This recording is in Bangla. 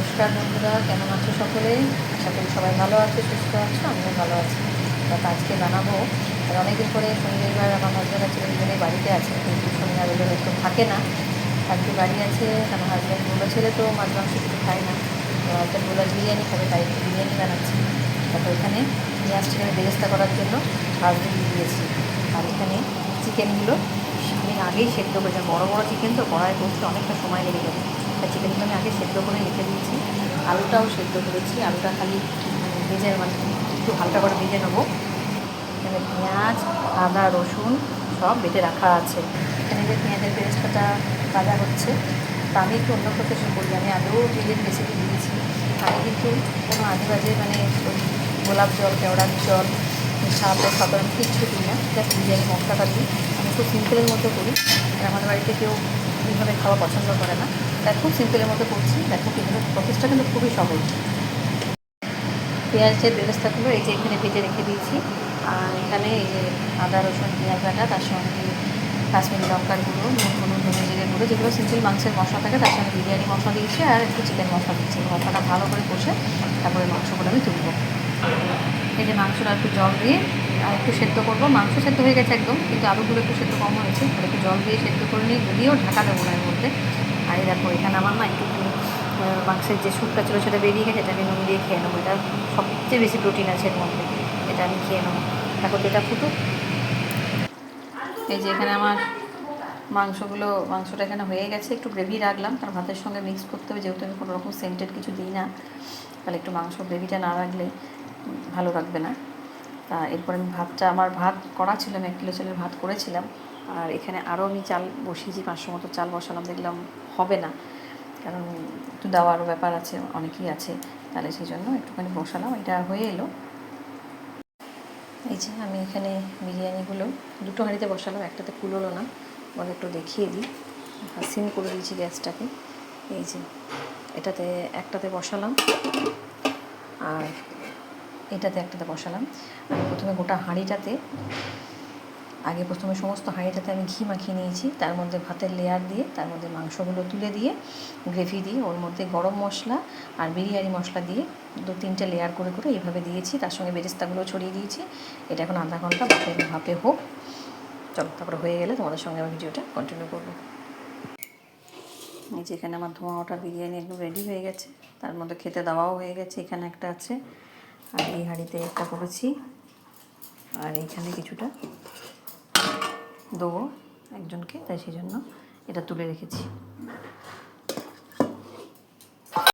নমস্কার বন্ধুরা, কেমন আছো সকলে? আশা করি সবাই ভালো আছে, সুস্থ আছো, আমিও ভালো আছি। আজকে বানাবো, আর অনেকদিন পরে শনি রবিবার আমার হাজব্যান্ড আছে দুজনেই বাড়িতে আছে, কিন্তু শনি আর রবিবার একটু থাকে না। আজকে বাড়ি আছে, আমার হাজব্যান্ড বলেছিল তো মাছ মাংস কিছু খায় না, তো হাজব্যান্ড বলে বিরিয়ানি খাবে, তাই একটু বিরিয়ানি বানাচ্ছি। তারপর এখানে পেঁয়াজটাকে আমি বেরেস্তা করার জন্য ভাজতে দিয়ে দিয়েছি। আর এখানে চিকেনগুলো আমি আগেই সেদ্ধ করেছি, বড়ো বড়ো চিকেন তো কড়াই করতে অনেকটা সময় লেগে যাবে, তাই চিকেনগুলো আমি আগে সেদ্ধ করে রেখে দিয়েছি। আলুটাও সেদ্ধ করেছি, আলুটা খালি ভেজে একটু হালকা করে ভেজে নেবো। এখানে পেঁয়াজ, আদা, রসুন সব বেটে রাখা আছে। এখানে যে পেঁয়াজের পেস্টটা ভাজা হচ্ছে, তা আমি একটু অন্য প্রসেসে করি। আমি আগেও বিরিয়ানি রেসিপি দিয়েছি, আমি কিন্তু কোনো আজেবাজে মানে গোলাপ জল, কেওড়ার জল, সাদা সাধারণ কিচ্ছু দিই না, জাস্ট বিরিয়ানি মশলাটা দিই। আমি খুব সিম্পলের মতো করি, আর আমাদের বাড়িতে কেউ এইভাবে খাওয়া পছন্দ করে না, তাই খুব সিম্পলের মতো করছি। দেখো কিন্তু প্রসেসটা কিন্তু খুবই সহজ। পেঁয়াজের বেরেস্তাগুলো এই যে এখানে ভেজে রেখে দিয়েছি, আর এখানে এই যে আদা রসুন পেঁয়াজ বাটা, তার সঙ্গে কাশ্মীরি লঙ্কার গুঁড়ো, নুন হলুদ ধনে জিরে গুঁড়ো, যেগুলো সিম্পল মাংসের মশলা থাকে, তার সঙ্গে বিরিয়ানি মশলা দিয়েছি আর একটু চিকেন মশলা দিচ্ছি। মশলাটা ভালো করে কষে তারপরে মাংসগুলো আমি তুলব। এই যে মাংসটা একটু জল দিয়ে আর একটু সেদ্ধ করবো। মাংস সেদ্ধ হয়ে গেছে একদম, কিন্তু আলুগুলো একটু সেদ্ধ কম হয়েছে, একটু জল দিয়ে সেদ্ধ করে নিয়ে গুলিয়েও ঢাকা দেবো না এর মধ্যে। আর এই দেখো এখানে আমার না একটু মাংসের যে স্যুপটা ছিল সেটা বেরিয়ে গেছে, এটা আমি নুন দিয়ে খেয়ে নেবো। এটা সবচেয়ে বেশি প্রোটিন আছে এর মধ্যে, এটা আমি খেয়ে নেবো। দেখো যেটা ফুটুক। এই যে এখানে আমার মাংসটা এখানে হয়ে গেছে, একটু গ্রেভি রাখলাম, কারণ ভাতের সঙ্গে মিক্স করতে হবে, যেহেতু আমি কোনো রকম সেন্টেড কিছু দিই না, তাহলে একটু মাংস গ্রেভিটা না রাখলে ভালো লাগবে না। তা এরপর আমি আমার ভাত করা ছিল, আমি 1 কিলো চালের ভাত করেছিলাম, আর এখানে আরও আমি চাল বসিয়েছি, 500 মতো চাল বসালাম, দেখলাম হবে না, কারণ একটু দেওয়ারও ব্যাপার আছে, অনেকেই আছে, তাহলে সেই জন্য একটুখানি বসালাম। এটা হয়ে এলো। এই যে আমি এখানে বিরিয়ানিগুলো 2টো হাঁড়িতে বসালাম, একটাতে কুলোলো না, বলে একটু দেখিয়ে দিই। সিম করে দিয়েছি গ্যাসটাকে। এই যে এটাতে একটাতে বসালাম, আর এটাতে একটাতে বসালাম। আমি প্রথমে গোটা হাঁড়িটাতে প্রথমে সমস্ত হাঁড়িটাতে আমি ঘি মাখিয়ে নিয়েছি, তার মধ্যে ভাতের লেয়ার দিয়ে, তার মধ্যে মাংসগুলো তুলে দিয়ে, গ্রেভি দিয়ে, ওর মধ্যে গরম মশলা আর বিরিয়ানি মশলা দিয়ে 2-3টে লেয়ার করে করে এইভাবে দিয়েছি, তার সঙ্গে বেরেস্তাগুলো ছড়িয়ে দিয়েছি। এটা এখন আধা ঘন্টা ভাপে হোক। চলো, তারপরে হয়ে গেলে তোমাদের সঙ্গে আমি ভিডিওটা কন্টিনিউ করবো। এই যে এখানে আমার ধোঁয়া ওঠা বিরিয়ানি একদম রেডি হয়ে গেছে, তার মধ্যে খেতে দেওয়াও হয়ে গেছে। এখানে একটা আছে, আর এই হাঁড়িতে একটা করেছি, আর এইখানে কিছুটা দেবো একজনকে, তাই সেই জন্য এটা তুলে রেখেছি।